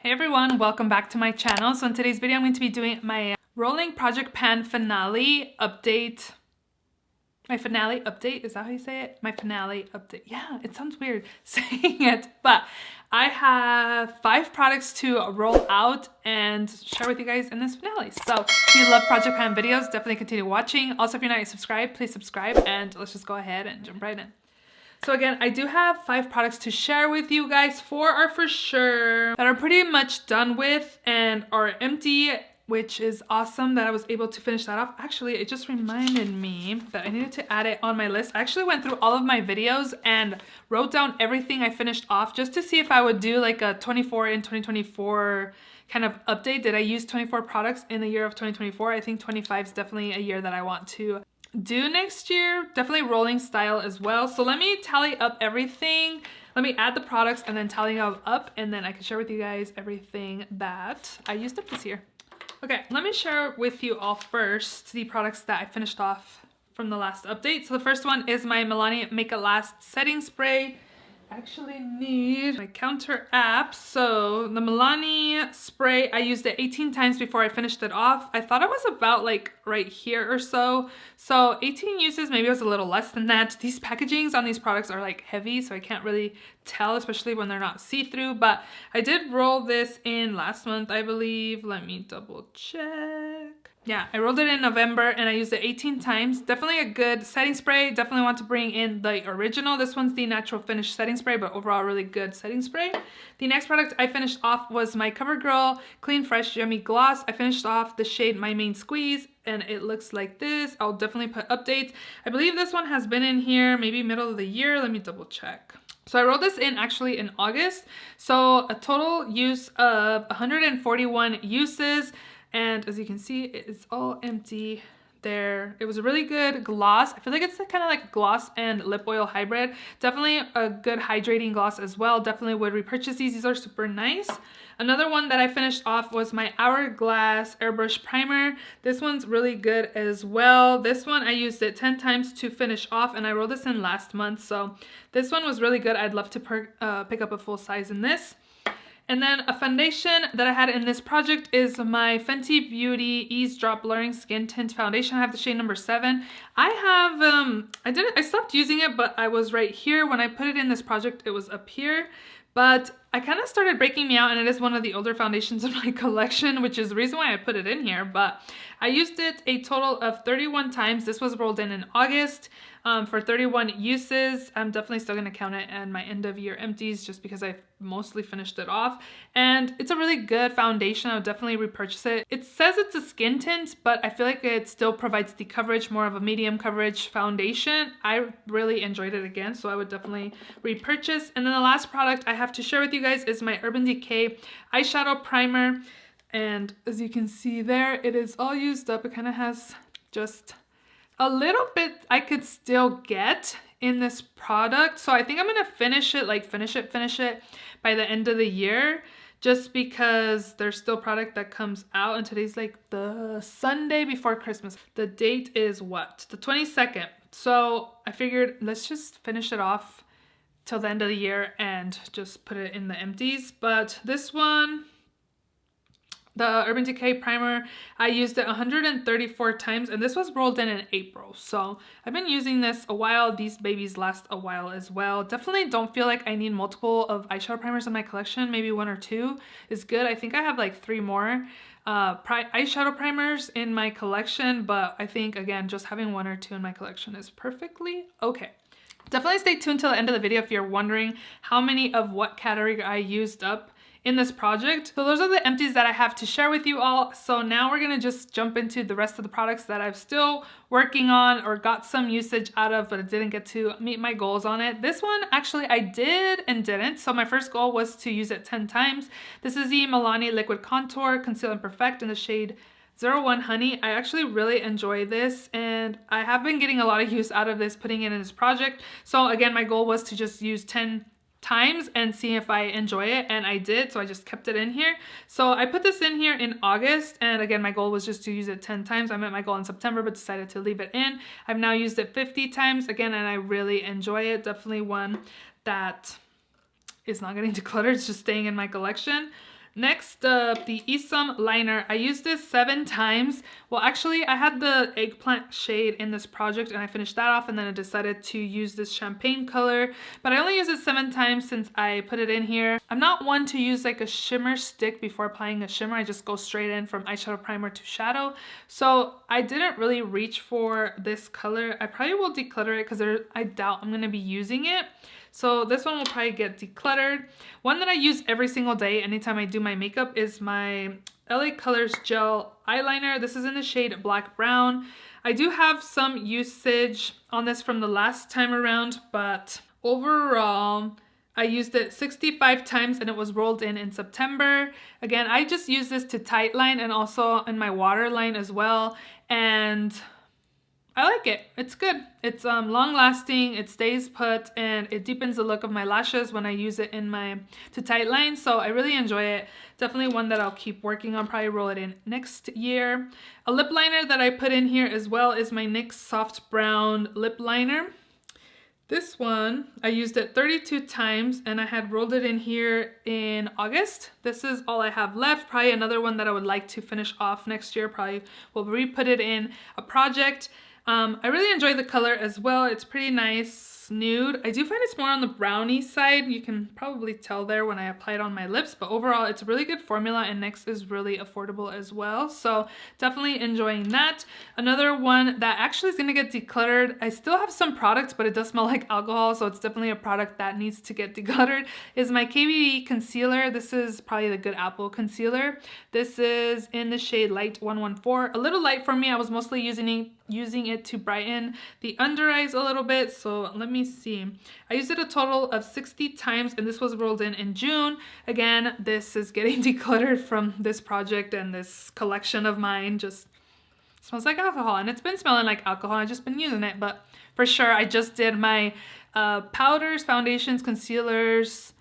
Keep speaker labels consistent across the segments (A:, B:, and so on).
A: Hey everyone, welcome back to my channel. So in today's video, I'm going to be doing my rolling project pan finale update. My finale update, is that how you say it? My finale update. Yeah, it sounds weird saying it, but I have 5 products to roll out and share with you guys in this finale. So if you love project pan videos, definitely continue watching. Also, if you're not yet subscribed, please subscribe and let's just go ahead and jump right in. So again, I do have 5 products to share with you guys. 4 are for sure that are pretty much done with and are empty, which is awesome that I was able to finish that off. Actually, it just reminded me that I needed to add it on my list. I actually went through all of my videos and wrote down everything I finished off just to see if I would do like a 24 in 2024 kind of update. Did I use 24 products in the year of 2024? I think 25 is definitely a year that I want to do next year. Definitely rolling style as well. So let me tally up everything. Let me add the products and then tally them up, and then I can share with you guys everything that I used up this year. Okay, let me share with you all first the products that I finished off from the last update. So the first one is my Milani Make It Last setting spray. I actually need my counter app. So the Milani spray, I used it 18 times before I finished it off. I thought it was about like right here or so. So 18 uses, maybe it was a little less than that. These packagings on these products are like heavy, so I can't really tell, especially when they're not see-through. But I did roll this in last month, I believe. Let me double check. Yeah, I rolled it in November and I used it 18 times. Definitely a good setting spray. Definitely want to bring in the original. This one's the natural finish setting spray, but overall really good setting spray. The next product I finished off was my CoverGirl Clean Fresh Yummy Gloss. I finished off the shade My Main Squeeze and it looks like this. I'll definitely put updates. I believe this one has been in here maybe middle of the year. Let me double check. So I rolled this in actually in August. So a total use of 141 uses. And as you can see, it's all empty there. It was a really good gloss. I feel like it's kind of like a gloss and lip oil hybrid. Definitely a good hydrating gloss as well. Definitely would repurchase these. These are super nice. Another one that I finished off was my Hourglass Airbrush Primer. This one's really good as well. This one, I used it 10 times to finish off, and I rolled this in last month. So this one was really good. I'd love to pick up a full size in this. And then a foundation that I had in this project is my Fenty Beauty Ease Drop Blurring Skin Tint Foundation. I have the shade number 7. I have, I stopped using it, but I was right here. When I put it in this project, it was up here. But I kind of started breaking me out, and it is one of the older foundations in my collection, which is the reason why I put it in here. But I used it a total of 31 times. This was rolled in August for 31 uses. I'm definitely still going to count it and my end of year empties just because I mostly finished it off. And it's a really good foundation. I would definitely repurchase it. It says it's a skin tint, but I feel like it still provides the coverage, more of a medium coverage foundation. I really enjoyed it again, so I would definitely repurchase. And then the last product I have to share with you guys is my Urban Decay eyeshadow primer. And as you can see there, it is all used up. It kind of has just a little bit I could still get in this product. So I think I'm going to finish it, like finish it by the end of the year, just because there's still product that comes out, and today's like the Sunday before Christmas. The date is what? The 22nd. So I figured let's just finish it off till the end of the year and just put it in the empties. But this one, the Urban Decay primer, I used it 134 times, and this was rolled in April. So I've been using this a while. These babies last a while as well. Definitely don't feel like I need multiple of eyeshadow primers in my collection. Maybe 1 or 2 is good. I think I have like 3 more eyeshadow primers in my collection, but I think again, just having 1 or 2 in my collection is perfectly okay. Definitely stay tuned till the end of the video if you're wondering how many of what category I used up in this project. So those are the empties that I have to share with you all. So now we're gonna just jump into the rest of the products that I'm still working on or got some usage out of, but I didn't get to meet my goals on it. This one actually I did and didn't. So my first goal was to use it 10 times. This is the Milani Liquid Contour Conceal and Perfect in the shade 01 Honey. I actually really enjoy this, and I have been getting a lot of use out of this, putting it in this project. So again, my goal was to just use 10 times and see if I enjoy it, and I did, so I just kept it in here. So I put this in here in August, and again, my goal was just to use it 10 times. I met my goal in September, but decided to leave it in. I've now used it 50 times again, and I really enjoy it. Definitely one that is not getting decluttered. It's just staying in my collection. Next up, the Isam liner. I used this 7 times. Well, actually, I had the eggplant shade in this project and I finished that off, and then I decided to use this champagne color. But I only used it 7 times since I put it in here. I'm not one to use like a shimmer stick before applying a shimmer. I just go straight in from eyeshadow primer to shadow. So I didn't really reach for this color. I probably will declutter it because I doubt I'm going to be using it. So this one will probably get decluttered. One that I use every single day anytime I do my makeup is my LA Colors Gel Eyeliner. This is in the shade Black Brown. I do have some usage on this from the last time around, but overall, I used it 65 times and it was rolled in September. Again, I just use this to tightline and also in my waterline as well. And I like it. It's good. It's long lasting, it stays put, and it deepens the look of my lashes when I use it to tight line. So I really enjoy it. Definitely one that I'll keep working on, probably roll it in next year. A lip liner that I put in here as well is my NYX Soft Brown Lip Liner. This one, I used it 32 times and I had rolled it in here in August. This is all I have left. Probably another one that I would like to finish off next year. Probably will re-put it in a project. I really enjoy the color as well. It's pretty nice nude. I do find it's more on the brownie side. You can probably tell there when I apply it on my lips, but overall it's a really good formula and NYX is really affordable as well. So definitely enjoying that. Another one that actually is going to get decluttered. I still have some products, but it does smell like alcohol, so it's definitely a product that needs to get decluttered, is my KVD concealer. This is probably the Good Apple concealer. This is in the shade Light 114. A little light for me. I was mostly using it to brighten the under eyes a little bit. So let me see. I used it a total of 60 times and this was rolled in June. Again, this is getting decluttered from this project and this collection of mine. Just smells like alcohol, and it's been smelling like alcohol. I've just been using it, but for sure I just did my powders, foundations, concealers,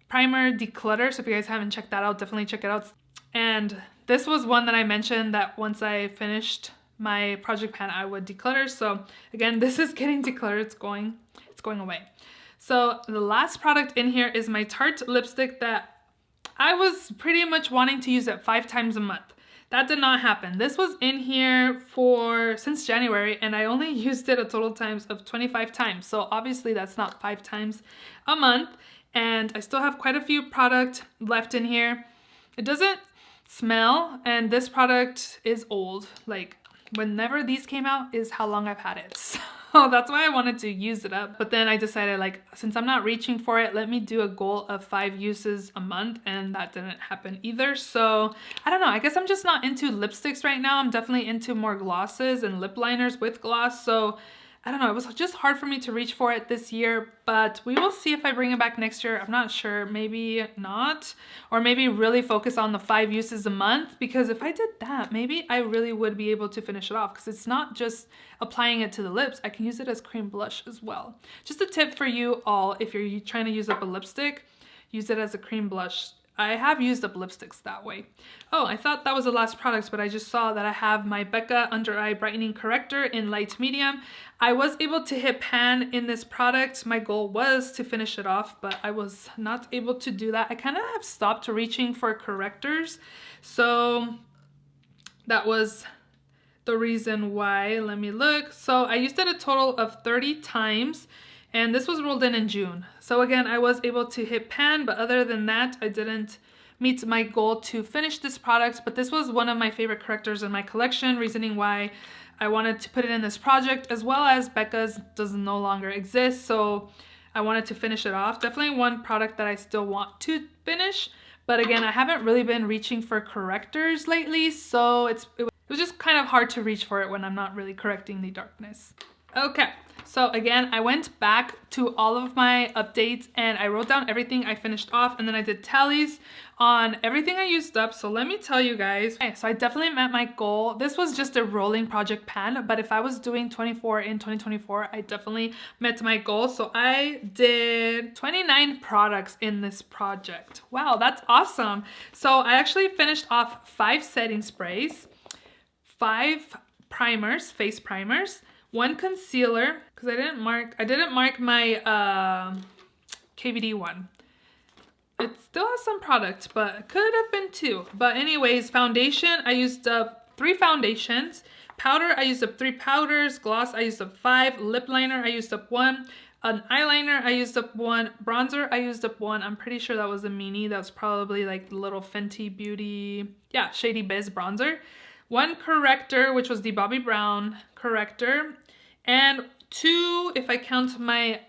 A: primer declutter. So if you guys haven't checked that out, definitely check it out. And this was one that I mentioned that once I finished my project pan I would declutter. So again, this is getting decluttered. It's going away. So the last product in here is my Tarte lipstick that I was pretty much wanting to use it 5 times a month. That did not happen. This was in here since January and I only used it a total times of 25 times. So obviously that's not 5 times a month, and I still have quite a few products left in here. It doesn't smell, and this product is old. Like, whenever these came out is how long I've had it. So that's why I wanted to use it up. But then I decided, like, since I'm not reaching for it, let me do a goal of 5 uses a month, and that didn't happen either. So I don't know, I guess I'm just not into lipsticks right now. I'm definitely into more glosses and lip liners with gloss. So I don't know, it was just hard for me to reach for it this year, but we will see if I bring it back next year. I'm not sure, maybe not, or maybe really focus on the 5 uses a month, because if I did that, maybe I really would be able to finish it off, because it's not just applying it to the lips. I can use it as cream blush as well. Just a tip for you all, if you're trying to use up a lipstick, use it as a cream blush. I have used up lipsticks that way. Oh, I thought that was the last product, but I just saw that I have my Becca Under Eye Brightening Corrector in light medium. I was able to hit pan in this product. My goal was to finish it off, but I was not able to do that. I kind of have stopped reaching for correctors. So that was the reason why. Let me look. So I used it a total of 30 times. And this was rolled in June. So again, I was able to hit pan, but other than that, I didn't meet my goal to finish this product. But this was one of my favorite correctors in my collection, reasoning why I wanted to put it in this project, as well as Becca's does no longer exist. So I wanted to finish it off. Definitely one product that I still want to finish. But again, I haven't really been reaching for correctors lately. So it was just kind of hard to reach for it when I'm not really correcting the darkness. Okay. So again, I went back to all of my updates and I wrote down everything I finished off, and then I did tallies on everything I used up. So let me tell you guys. Okay, so I definitely met my goal. This was just a rolling project pan, but if I was doing 24 in 2024, I definitely met my goal. So I did 29 products in this project. Wow, that's awesome. So I actually finished off 5 setting sprays, 5 primers, face primers, 1 concealer, because I didn't mark my KVD one. it still has some product, but could have been 2. But anyways, foundation, I used up 3 foundations. Powder, I used up 3 powders. Gloss, I used up 5. Lip liner, I used up 1. An eyeliner, I used up 1. Bronzer, I used up 1. I'm pretty sure that was a mini. That was probably like the little Fenty Beauty, yeah, Shady Biz bronzer. 1 corrector, which was the Bobbi Brown corrector. And 2, if I count my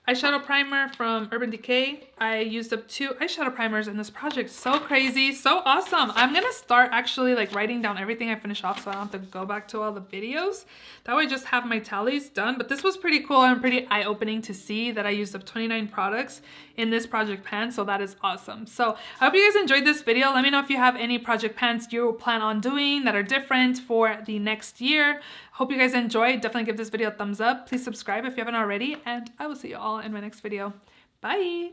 A: eyeshadow primer from Urban Decay. I used up 2 eyeshadow primers in this project. So crazy, so awesome. I'm gonna start actually like writing down everything I finish off so I don't have to go back to all the videos. That way I just have my tallies done. But this was pretty cool and pretty eye-opening to see that I used up 29 products in this project pan. So that is awesome. So I hope you guys enjoyed this video. Let me know if you have any project pans you plan on doing that are different for the next year. Hope you guys enjoyed. Definitely give this video a thumbs up. Please subscribe if you haven't already, and I will see you all in my next video. Bye!